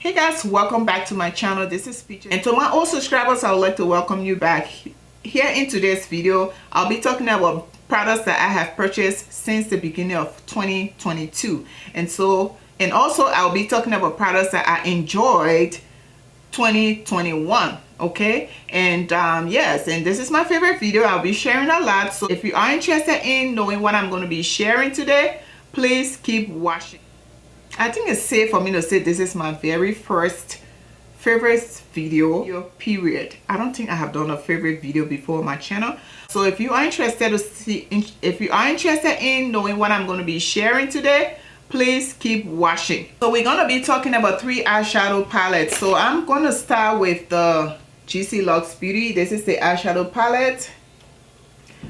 Hey guys, welcome back to my channel. This is Peach, and to my old subscribers, I would like to welcome you back. Here in today's video, I'll be talking about products that I have purchased since the beginning of 2022, and also I'll be talking about products that I enjoyed 2021. Okay, and yes, and this is my favorite video. I'll be sharing a lot, so if you are interested in knowing what I'm going to be sharing today, please keep watching. I think it's safe for me to say this is my very first favorite video period. I don't think I have done a favorite video before on my channel. So if you are interested in knowing what I'm going to be sharing today, please keep watching. So we're going to be talking about 3 eyeshadow palettes. So I'm going to start with the GC Luxe Beauty. This is the eyeshadow palette,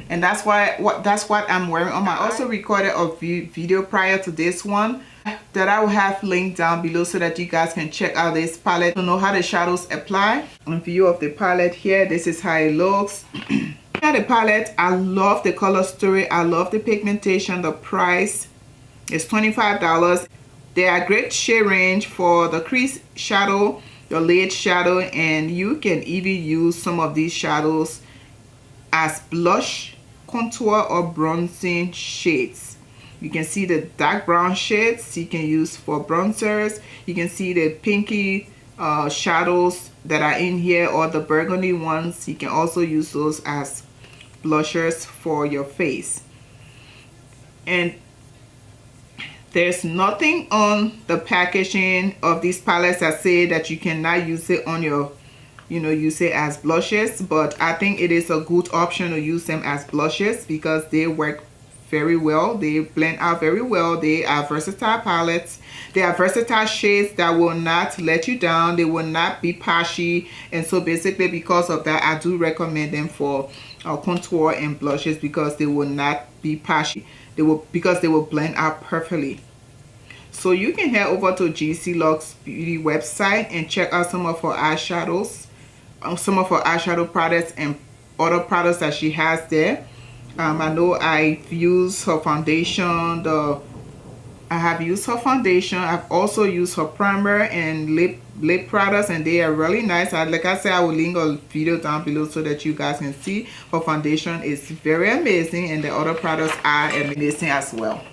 and that's what I'm wearing on my. I also recorded a video prior to this one that I will have linked down below so that you guys can check out this palette to know how the shadows apply. On view of the palette here, this is how it looks. At the palette, I love the color story, I love the pigmentation. The price is $25. They are great shade range for the crease shadow, the lid shadow, and you can even use some of these shadows as blush, contour, or bronzing shades. You can see the dark brown shades you can use for bronzers. You can see the pinky shadows that are in here, or the burgundy ones. You can also use those as blushers for your face. And there's nothing on the packaging of these palettes that say that you cannot use it on your, use it as blushes, but I think it is a good option to use them as blushes because they work very well. They blend out very well. They are versatile palettes. They are versatile shades that will not let you down. They will not be patchy, and so basically because of that, I do recommend them for contour and blushes because they will not be patchy. They will blend out perfectly. So you can head over to GC Luxe Beauty website and check out some of her eyeshadows, some of her eyeshadow products and other products that she has there. I know I've used her foundation. I have used her foundation. I've also used her primer and lip products, and they are really nice. Like I said, I will link a video down below so that you guys can see. Her foundation is very amazing, and the other products are amazing as well.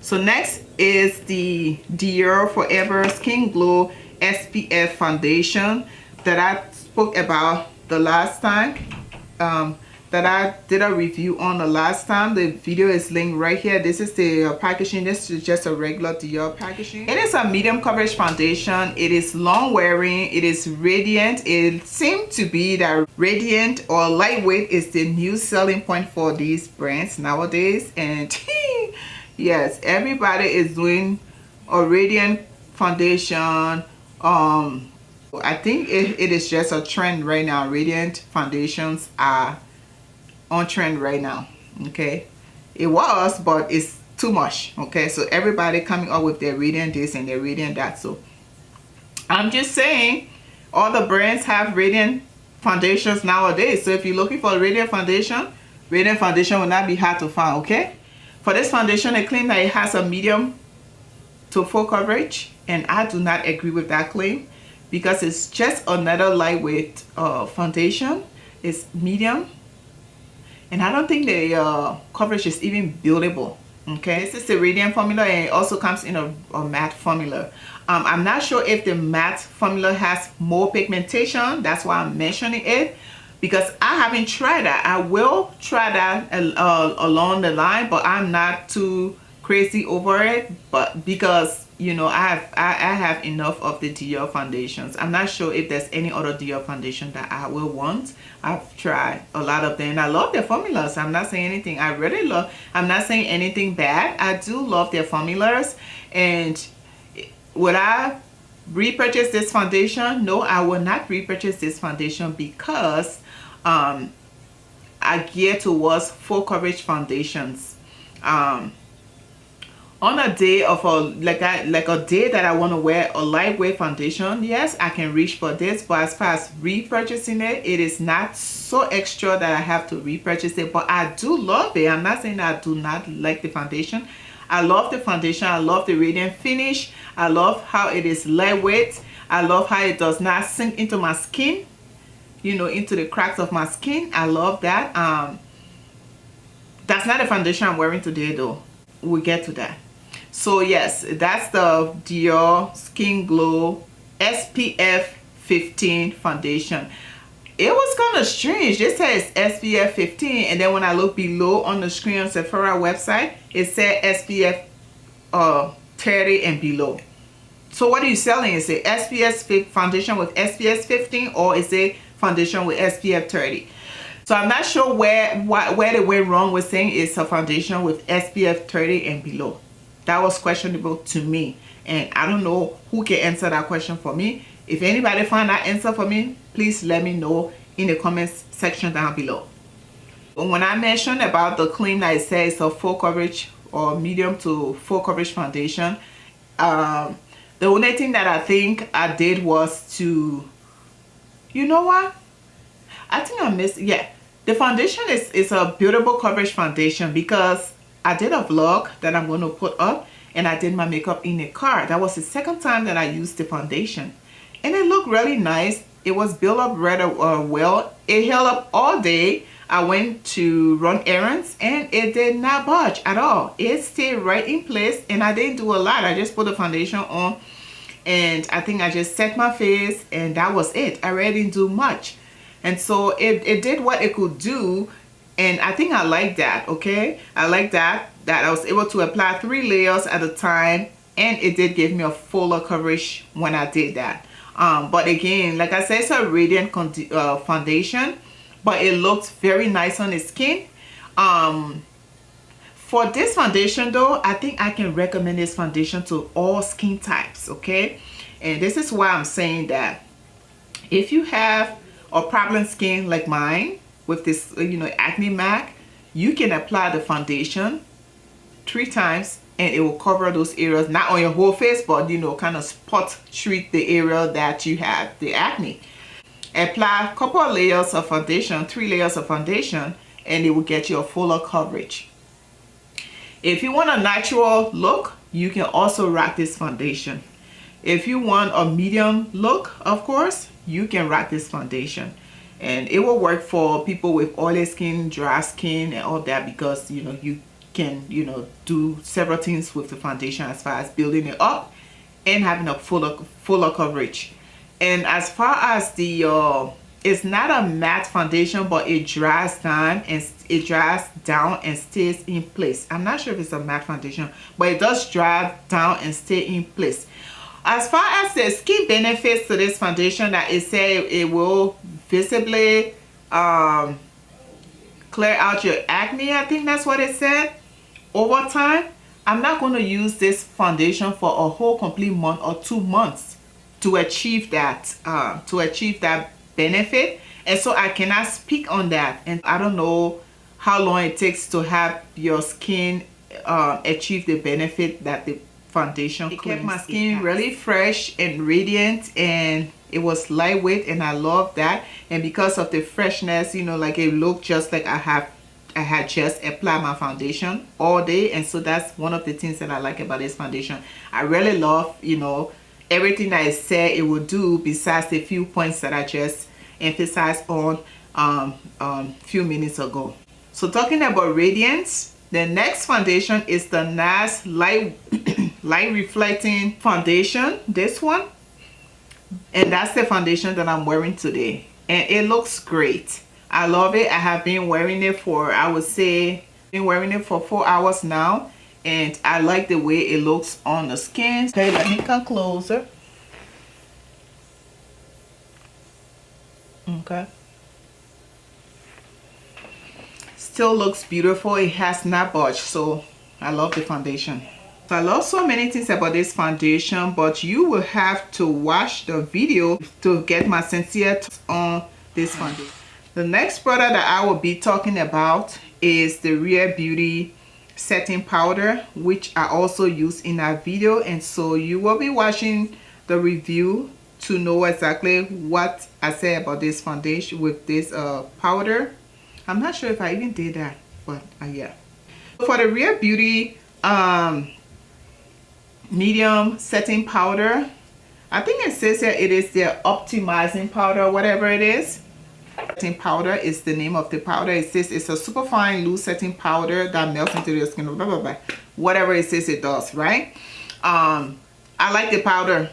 So next is the Dior Forever Skin Glow SPF foundation that I spoke about the last time. That I did a review on the last time. The video is linked right here. This is the packaging. This is just a regular Dior packaging. It is a medium coverage foundation. It is long wearing. It is radiant. It seems to be that radiant or lightweight is the new selling point for these brands nowadays. And yes, everybody is doing a radiant foundation. I think it is just a trend right now. Radiant foundations are on trend right now. Okay, it was, but it's too much. Okay, so everybody coming up with their radiant this and their radiant that. So I'm just saying, all the brands have radiant foundations nowadays. So if you're looking for a radiant foundation will not be hard to find. Okay, for this foundation, they claim that it has a medium to full coverage, and I do not agree with that claim because it's just another lightweight foundation. It's medium, and I don't think the coverage is even buildable. Okay, this is the radiant formula, and it also comes in a matte formula. I'm not sure if the matte formula has more pigmentation. That's why I'm mentioning it, because I haven't tried that. I will try that along the line, but I'm not too crazy over it. But because I have enough of the Dior foundations. I'm not sure if there's any other Dior foundation that I will want. I've tried a lot of them. I love their formulas. I'm not saying anything. I'm not saying anything bad. I do love their formulas. And would I repurchase this foundation? No, I will not repurchase this foundation because I gear towards full coverage foundations. On a day of like a day that I want to wear a lightweight foundation, yes, I can reach for this. But as far as repurchasing it, it is not so extra that I have to repurchase it. But I do love it. I'm not saying that I do not like the foundation. I love the foundation. I love the radiant finish. I love how it is lightweight. I love how it does not sink into my skin, you know, into the cracks of my skin. I love that. That's not the foundation I'm wearing today though. We'll get to that. So yes, that's the Dior Skin Glow SPF 15 foundation. It was kind of strange. It says SPF 15, and then when I look below on the screen on Sephora website, it said SPF 30 and below. So what are you selling? Is it SPF foundation with SPF 15, or is it foundation with SPF 30? So I'm not sure where they went wrong with saying it's a foundation with SPF 30 and below. That was questionable to me, and I don't know who can answer that question for me. If anybody find that answer for me, please let me know in the comments section down below. When I mentioned about the claim that it says it's a full coverage or medium to full coverage foundation, the only thing that I think I did was to, you know what? I think I missed, yeah. The foundation is a buildable coverage foundation, because I did a vlog that I'm going to put up, and I did my makeup in a car. That was the second time that I used the foundation, and it looked really nice. It was built up rather well. It held up all day. I went to run errands, and it did not budge at all. It stayed right in place, and I didn't do a lot. I just put the foundation on, and I think I just set my face, and that was it. I really didn't do much. And so it did what it could do, and I think I like that. Okay, I like that I was able to apply 3 layers at a time, and it did give me a fuller coverage when I did that. But again, like I said, it's a radiant foundation, but it looks very nice on the skin. For this foundation though, I think I can recommend this foundation to all skin types. Okay, and this is why I'm saying that if you have a problem skin like mine with this, you know, acne mark, you can apply the foundation 3 times, and it will cover those areas, not on your whole face, but you know, kind of spot treat the area that you have the acne. Apply a couple of layers of foundation, 3 layers of foundation, and it will get you a fuller coverage. If you want a natural look, you can also rock this foundation. If you want a medium look, of course, you can rock this foundation, and it will work for people with oily skin, dry skin, and all that, because you know, you can, you know, do several things with the foundation as far as building it up and having a fuller coverage. And as far as the it's not a matte foundation, but it dries down and stays in place. I'm not sure if it's a matte foundation, but it does dry down and stay in place. As far as the skin benefits to this foundation, that it said it will visibly clear out your acne, I think that's what it said, over time. I'm not going to use this foundation for a whole complete month or 2 months to achieve that benefit, and so I cannot speak on that, and I don't know how long it takes to have your skin achieve the benefit that the foundation. It kept my skin really fresh and radiant, and it was lightweight, and I love that. And because of the freshness, you know, like it looked just like I had just applied my foundation all day. And so that's one of the things that I like about this foundation. I really love, you know, everything that I said it would do, besides the few points that I just emphasized on few minutes ago. So talking about radiance, the next foundation is the Nars light reflecting foundation, this one, and that's the foundation that I'm wearing today, and it looks great. I love it. I have been wearing it for, I would say, been wearing it for 4 hours now, and I like the way it looks on the skin. Okay, let me come closer. Okay, still looks beautiful. It has not budged, so I love the foundation. I love so many things about this foundation, but you will have to watch the video to get my sincere thoughts on this foundation. The next product that I will be talking about is the Rare Beauty setting powder, which I also use in that video, and so you will be watching the review to know exactly what I say about this foundation with this powder. I'm not sure if I even did that, but yeah. For the Rare Beauty medium setting powder. I think it says here it is their optimizing powder, whatever it is. Setting powder is the name of the powder. It says it's a super fine loose setting powder that melts into your skin, blah blah blah, whatever it says it does, right? I like the powder.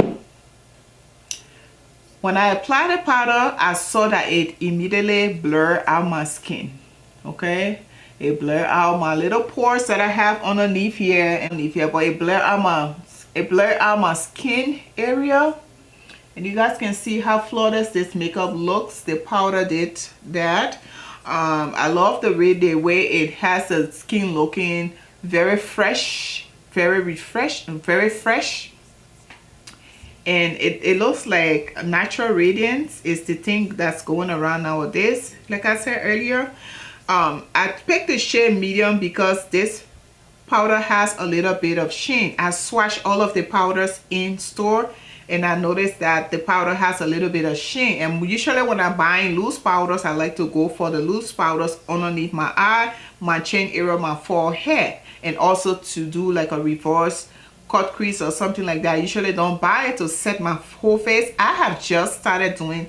When I applied the powder, I saw that it immediately blurred out my skin. Okay, it blurred out my little pores that I have underneath here, but it blurred out my skin area. And you guys can see how flawless this makeup looks. The powder did that. I love the way it has the skin looking very fresh, very refreshed, and very fresh. And it looks like natural radiance is the thing that's going around nowadays. Like I said earlier, I picked the shade medium because this powder has a little bit of sheen. I swatched all of the powders in store, and I noticed that the powder has a little bit of sheen. And usually when I'm buying loose powders, I like to go for the loose powders underneath my eye, my chin area, my forehead, and also to do like a reverse cut crease or something like that. I usually don't buy it to set my whole face. I have just started doing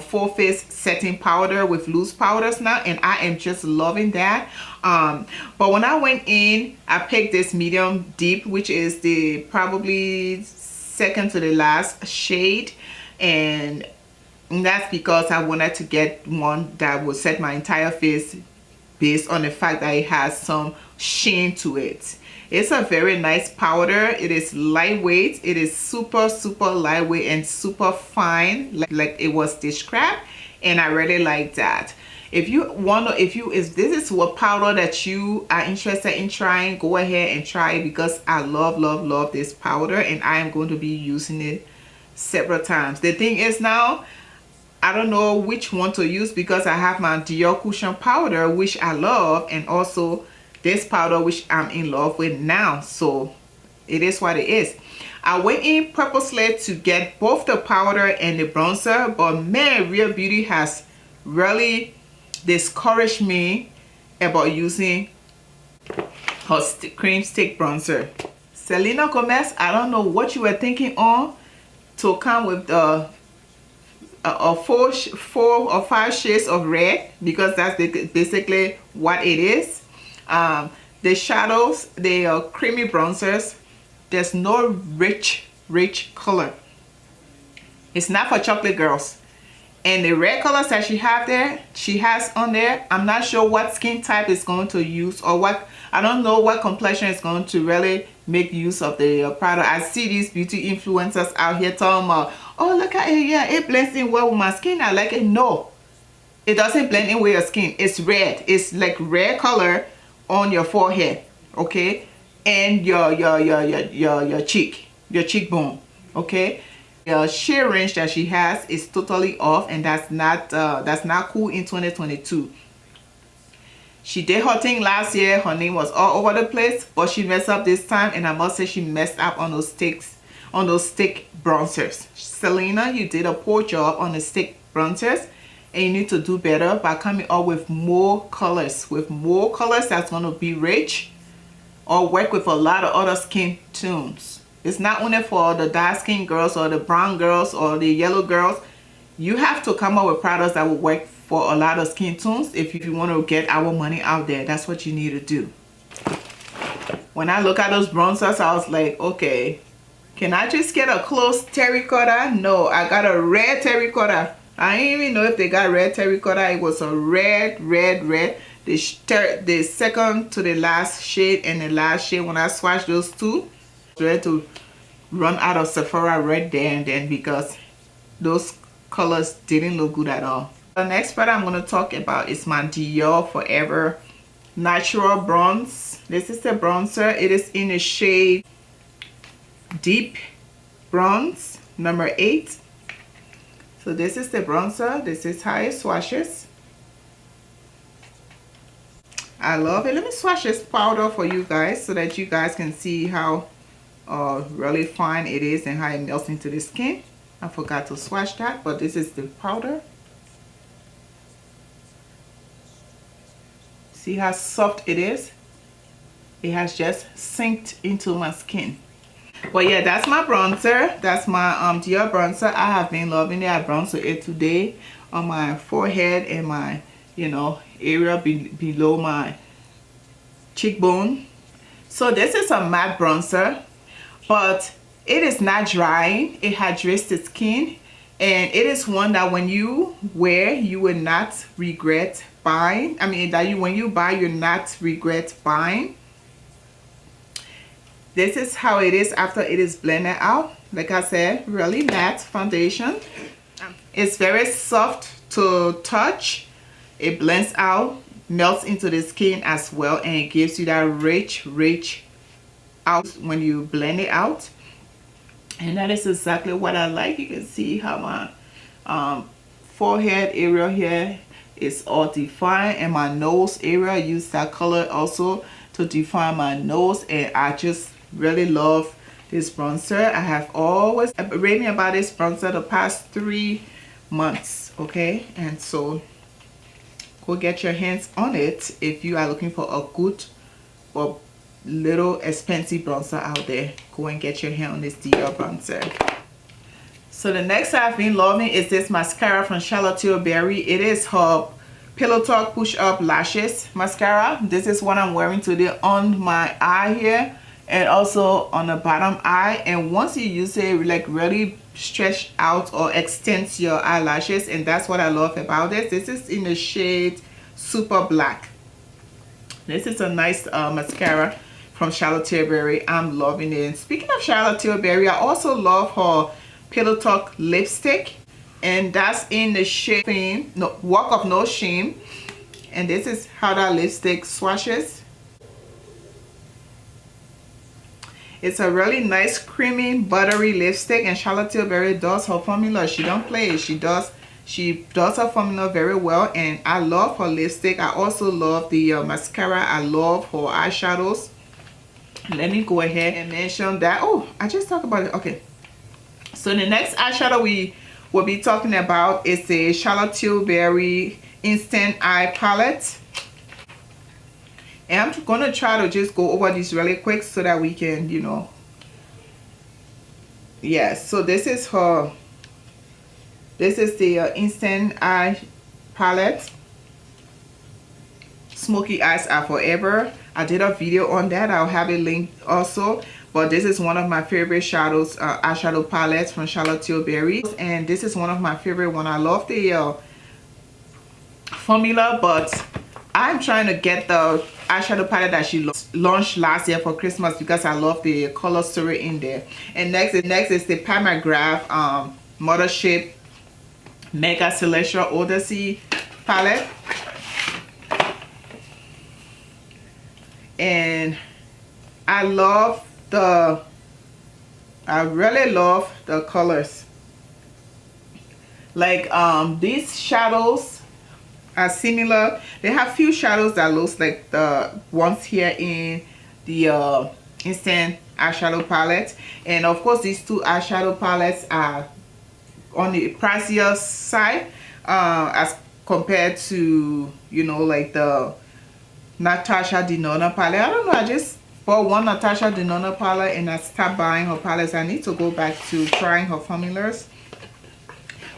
full face setting powder with loose powders now, and I am just loving that. But when I went in, I picked this medium deep, which is the probably second to the last shade, and that's because I wanted to get one that would set my entire face based on the fact that it has some sheen to it. It's a very nice powder. It is lightweight. It is super lightweight and super fine, like it was described, and I really like that. If this is what powder that you are interested in trying, go ahead and try it, because I love this powder, and I am going to be using it several times. The thing is now, I don't know which one to use, because I have my Dior cushion powder, which I love, and also this powder, which I'm in love with now. So it is what it is. I went in purposely to get both the powder and the bronzer, but man, Real Beauty has really discouraged me about using her cream stick bronzer. Selena Gomez, I don't know what you were thinking on to come with the 4 or 5 shades of red, because that's basically what it is. The shadows, they are creamy bronzers. There's no rich color. It's not for chocolate girls. And the red colors that she has on there, I'm not sure what skin type is going to use, or what, I don't know what complexion is going to really make use of the product. I see these beauty influencers out here talking about, oh, look at it, yeah, it blends in well with my skin, I like it. No, it doesn't blend in with your skin. It's red. It's like red color on your forehead, okay, and your cheekbone, okay. The shade range that she has is totally off, and that's not cool in 2022. She did her thing last year. Her name was all over the place, but she messed up this time, and I must say she messed up on those stick bronzers. Selena, you did a poor job on the stick bronzers, and you need to do better by coming up with more colors. With more colors that's going to be rich, or work with a lot of other skin tones. It's not only for the dark skin girls or the brown girls or the yellow girls. You have to come up with products that will work for a lot of skin tones if you want to get our money out there. That's what you need to do. When I look at those bronzers, I was like, okay, can I just get a close terracotta? No, I got a red terracotta. I didn't even know if they got red terracotta. It was a red. The second to the last shade and the last shade, when I swatched those two, I was ready to run out of Sephora right there and then, because those colors didn't look good at all. The next product I'm going to talk about is my Dior Forever Natural Bronze. This is the bronzer. It is in the shade Deep Bronze, number 8. So this is the bronzer. This is how it swatches. I love it. Let me swatch this powder for you guys so that you guys can see how really fine it is and how it melts into the skin. I forgot to swatch that, but this is the powder. See how soft it is? It has just synced into my skin. But yeah, that's my bronzer. That's my Dior bronzer. I have been loving it. I bronzer it today on my forehead and my, you know, area below my cheekbone. So this is a matte bronzer, but it is not drying. It hydrates the skin, and it is one that when you wear, you will not regret buying. I mean, that when you buy, you'll not regret buying. This is how it is after it is blended out. Like I said, really matte foundation. It's very soft to touch. It blends out, melts into the skin as well, and it gives you that rich out when you blend it out. And that is exactly what I like. You can see how my forehead area here is all defined, and my nose area, I use that color also to define my nose. And I just really love this bronzer. I have always been raving about this bronzer the past 3 months, okay? And so go get your hands on it if you are looking for a good or little expensive bronzer out there. Go and get your hand on this Dior bronzer. So the next I've been loving is this mascara from Tilbury. It is her Pillow Talk Push Up Lashes mascara. This is what I'm wearing today on my eye here and also on the bottom eye. And once you use it, like really stretch out or extends your eyelashes, and that's what I love about this. This is in the shade Super Black. This is a nice mascara from Tilbury. I'm loving it. And speaking of Tilbury, I also love her Pillow Talk lipstick, and that's in the shade Walk of No Shame. And this is how that lipstick swatches. It's a really nice creamy buttery lipstick, and Tilbury does her formula. She don't play it. She does her formula very well, and I love her lipstick. I also love the mascara. I love her eyeshadows. Let me go ahead and mention that. Oh, I just talked about it. Okay, so the next eyeshadow we will be talking about is the Tilbury Instant Eye Palette. And I'm going to try to just go over this really quick so that we can, you know. Yes, so this is her. This is the Instant Eye Palette. Smoky Eyes Are Forever. I did a video on that. I'll have it linked also. But this is one of my favorite shadows, eyeshadow palettes from Tilbury. And this is one of my favorite one. I love the formula, but I'm trying to get the eyeshadow palette that she launched last year for Christmas because I love the color story in there. And next is the MCGRATH Mothership Mega Celestial ODYSSEY palette. And I really love the colors. Like these shadows are similar. They have few shadows that looks like the ones here in the Instant Eyeshadow Palette. And of course these two eyeshadow palettes are on the pricier side as compared to, you know, like the Natasha Denona palette. I don't know, I just bought one Natasha Denona palette and I stopped buying her palettes. I need to go back to trying her formulas.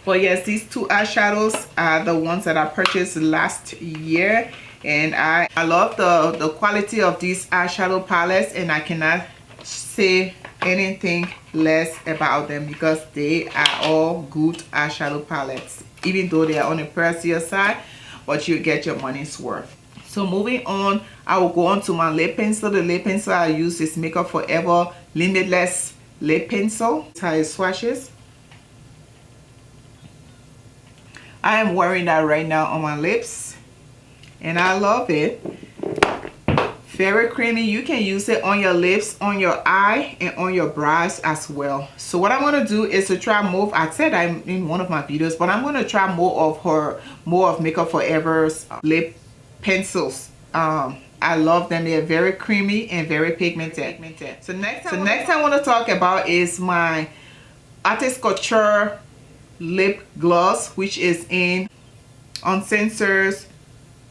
But yes, these two eyeshadows are the ones that I purchased last year, and I love the quality of these eyeshadow palettes, and I cannot say anything less about them because they are all good eyeshadow palettes, even though they are on the pricier side, but you get your money's worth. So moving on, I will go on to my lip pencil. The lip pencil I use is Makeup Forever Limitless lip pencil. That's how it swatches. I am wearing that right now on my lips, and I love it. Very creamy. You can use it on your lips, on your eye, and on your brows as well. So what I'm going to do is to try more. I said I'm in one of my videos, but I'm going to try more of Makeup Forever's lip pencils. I love them. They're very creamy and very pigmented. So next I want to talk about is my Artist Couture lip gloss, which is in Uncensored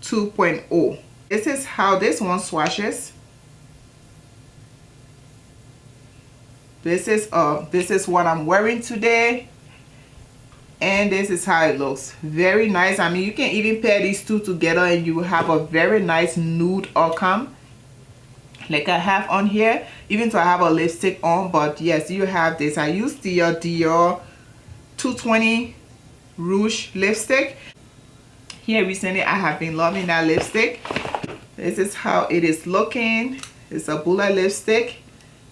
2.0. This is how this one swatches. this is what I'm wearing today, and this is how it looks. Very nice. I mean, you can even pair these two together and you have a very nice nude outcome like I have on here, even though I have a lipstick on. But yes, you have this. I use the Dior 220 Rouge lipstick. Here recently I have been loving that lipstick. This is how it is looking. It's a bullet lipstick,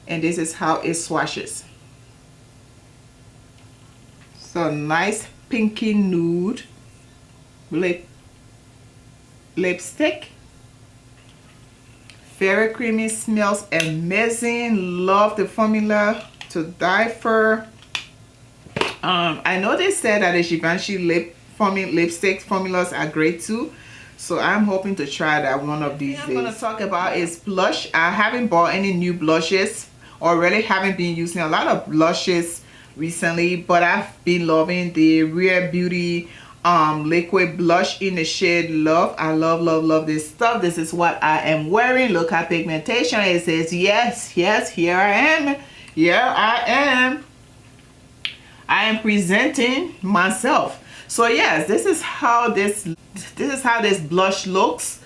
and this is how it swatches. So nice pinky nude lipstick. Very creamy, smells amazing. Love the formula to die for. I know they said that the Givenchy lipstick formulas are great too, so I'm hoping to try that one of these days. I'm going to talk about is blush. I haven't bought any new blushes, or really haven't been using a lot of blushes recently, but I've been loving the Rare Beauty liquid blush in the shade Love. I love this stuff. This is what I am wearing. Look at pigmentation. It says yes, here I am. I am presenting myself. So yes, this is how this blush looks.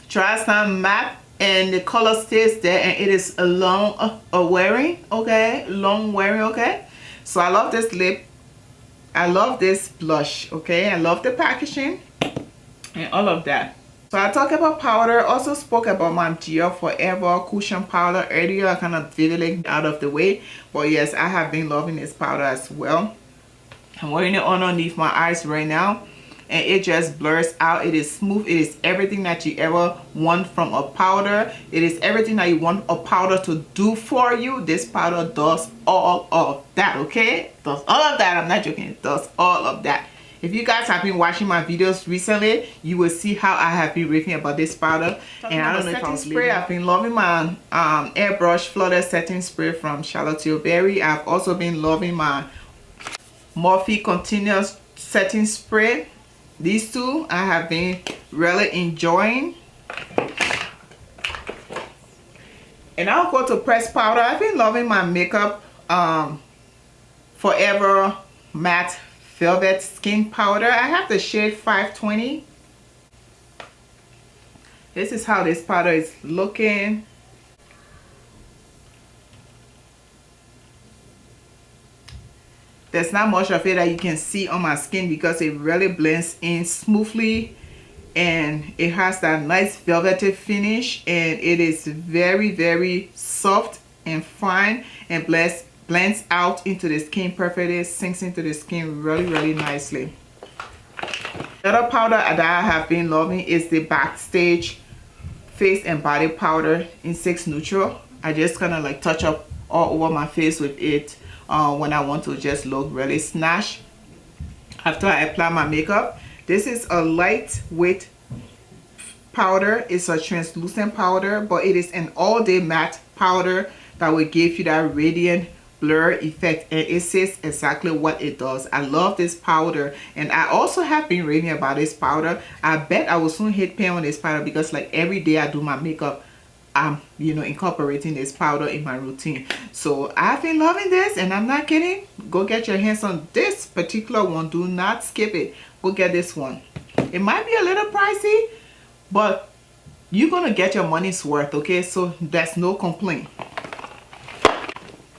Try some matte, and the color stays there, and it is a long wearing, okay? Long wearing, okay? So I love this lip. I love this blush, okay? I love the packaging and all of that. So I talked about powder, also spoke about my Dior Forever Cushion powder earlier. I kind of did it out of the way, but yes, I have been loving this powder as well. I'm wearing it underneath my eyes right now, and it just blurs out. It is smooth. It is everything that you ever want from a powder. It is everything that you want a powder to do for you. This powder does all of that, okay? Does all of that. I'm not joking. It does all of that. If you guys have been watching my videos recently, you will see how I have been raving about this powder. And I don't know if I was spray. I've been loving my airbrush flawless setting spray from Tilbury. I've also been loving my Morphe continuous setting spray. These two I have been really enjoying. And I'll go to pressed powder. I've been loving my makeup Forever matte velvet skin powder. I have the shade 520. This is how this powder is looking. There's not much of it that you can see on my skin because it really blends in smoothly, and it has that nice velvety finish, and it is very soft and fine, and blends out into the skin perfectly, sinks into the skin really nicely. The other powder that I have been loving is the Backstage face and body powder in 6 Neutral. I just kind of like touch up all over my face with it when I want to just look really snatched after I apply my makeup. This is a lightweight powder. It's a translucent powder, but it is an all-day matte powder that will give you that radiant blur effect, and it says exactly what it does. I love this powder, and I also have been raving about this powder. I bet I will soon hit pay on this powder because like every day I do my makeup, I'm incorporating this powder in my routine. So I've been loving this, and I'm not kidding. Go get your hands on this particular one. Do not skip it. Go get this one. It might be a little pricey, but you're gonna get your money's worth, okay? So that's no complaint.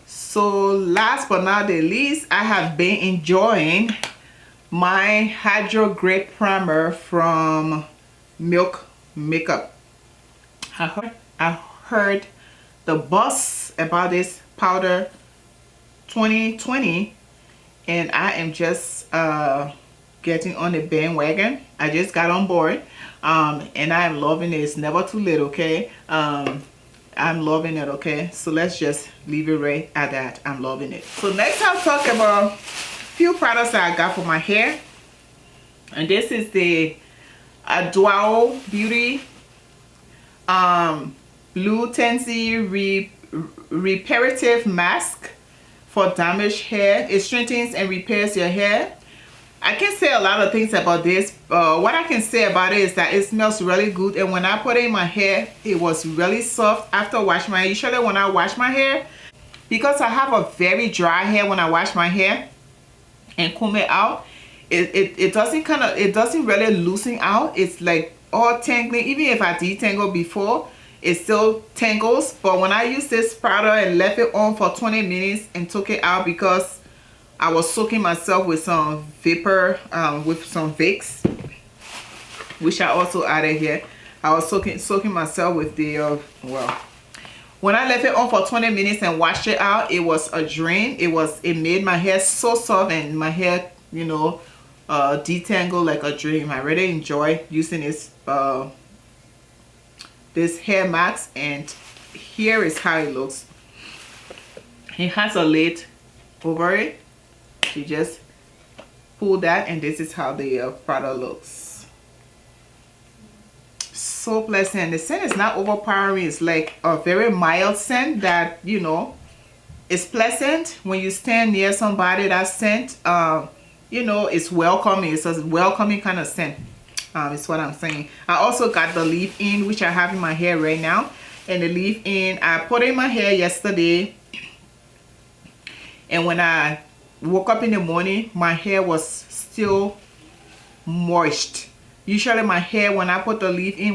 So last but not the least, I have been enjoying my Hydro Grade Primer from Milk Makeup. I heard the buzz about this powder 2020, and I am just getting on the bandwagon. I just got on board, and I am loving it. It's never too late, okay? I'm loving it, okay? So let's just leave it right at that. I'm loving it. So next I'll talk about a few products that I got for my hair. And this is the Dual Beauty Blue Tensy Reparative Mask for damaged hair. It strengthens and repairs your hair. I can say a lot of things about this. What I can say about it is that it smells really good, and when I put it in my hair, it was really soft after washing my hair. Usually when I wash my hair, because I have a very dry hair. When I wash my hair and comb it out, it doesn't really loosen out. It's like all tangling. Even if I detangle before, it still tangles. But when I use this powder and left it on for 20 minutes and took it out, because I was soaking myself with some vapor, with some Vicks, which I also added here. I was soaking myself with the well, when I left it on for 20 minutes and washed it out, it was a dream. It made my hair so soft, and my hair, you know, detangle like a dream. I really enjoy using this hair mask, and here is how it looks. It has a lid over it. You just pull that, and this is how the product looks. So pleasant. The scent is not overpowering. It's like a very mild scent that, you know, is pleasant when you stand near somebody. That scent, you know, it's welcoming. It's a welcoming kind of scent. Is what I'm saying. I also got the leave-in, which I have in my hair right now. And the leave-in, I put it in my hair yesterday, and when I woke up in the morning, my hair was still moist. Usually my hair, when I put the leave-in,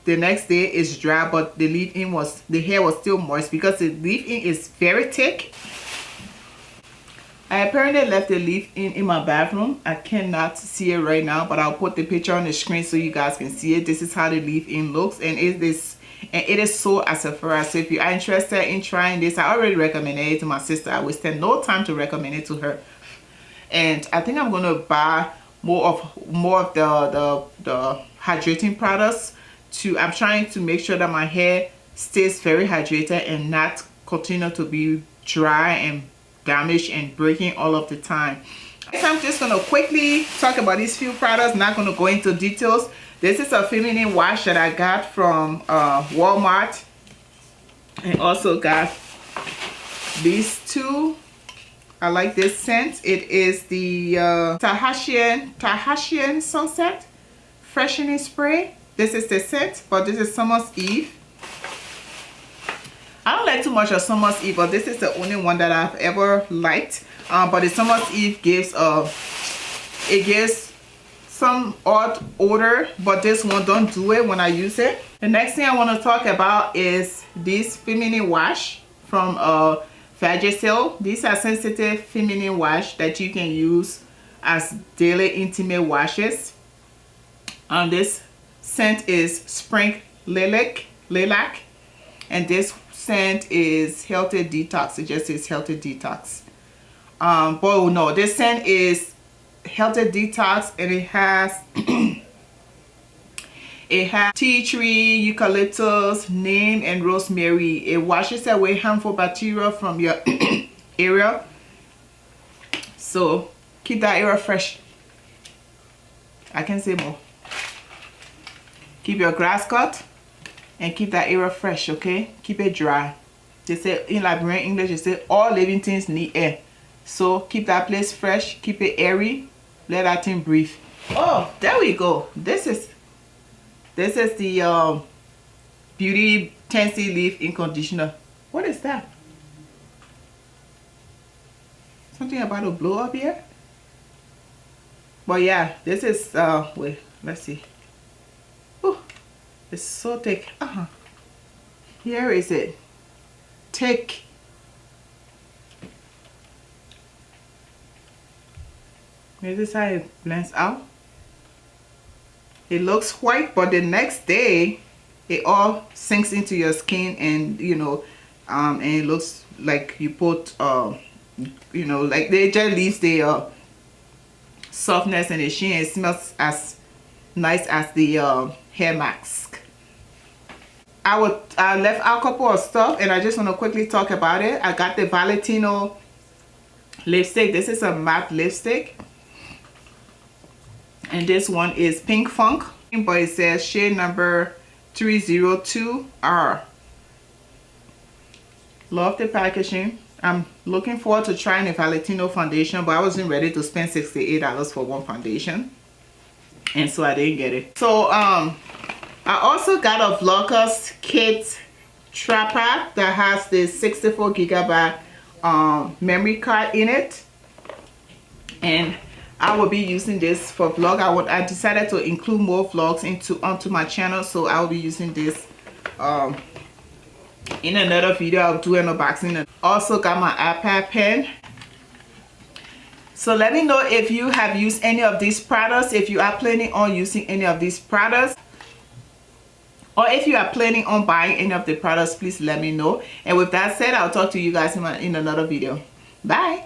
the next day is dry, but the hair was still moist because the leave-in is very thick. I apparently left the leave-in in my bathroom. I cannot see it right now, but I'll put the picture on the screen so you guys can see it. This is how the leave-in looks, and it is so acidified. So if you are interested in trying this, I already recommended it to my sister. I wasted no time to recommend it to her, and I think I'm gonna buy more of the hydrating products. I'm trying to make sure that my hair stays very hydrated and not continue to be dry and damaged and breaking all of the time. I'm just gonna quickly talk about these few products, not gonna go into details. This is a feminine wash that I got from Walmart, and also got these two. I like this scent. It is the Tahitian Sunset Freshening Spray. This is the scent, but this is Summer's Eve. I don't like too much of Summer's Eve, but this is the only one that I've ever liked. But the Summer's Eve gives some odd odor, but this one don't do it when I use it. The next thing I want to talk about is this feminine wash from Vagisil. These are sensitive feminine wash that you can use as daily intimate washes. This scent is Spring Lilac, and this scent is Healthy Detox. It just says Healthy Detox. But no, this scent is Healthy Detox, and it has tea tree, eucalyptus, neem, and rosemary. It washes away harmful bacteria from your area, so keep that area fresh. I can say more. Keep your grass cut and keep that area fresh, okay? Keep it dry. They say in Liberian English, they say all living things need air. So keep that place fresh, keep it airy, let that thing breathe. Oh, there we go. This is the Beauty Tensy Leave-In Conditioner. What is that? Something about to blow up here? But yeah, this is wait, let's see. Oh, it's so thick. Here is it. Thick. This is how it blends out. It looks white, but the next day it all sinks into your skin, and you know, and it looks like you put you know, like they just leaves the softness and the sheen. It smells as nice as the hair mask. I left out a couple of stuff, and I just want to quickly talk about it. I got the Valentino lipstick. This is a matte lipstick, and this one is Pink Funk, but it says shade number 302R. Love the packaging. I'm looking forward to trying the Valentino foundation, but I wasn't ready to spend $68 for one foundation, and so I didn't get it. So I also got a Vlogger's Kit tripod that has the 64 gigabyte memory card in it, and I will be using this for vlog. I decided to include more vlogs onto my channel, so I will be using this in another video. I'll do an unboxing. Also got my iPad pen. So let me know if you have used any of these products, if you are planning on using any of these products, or if you are planning on buying any of the products, please let me know. And with that said, I'll talk to you guys in another video. Bye.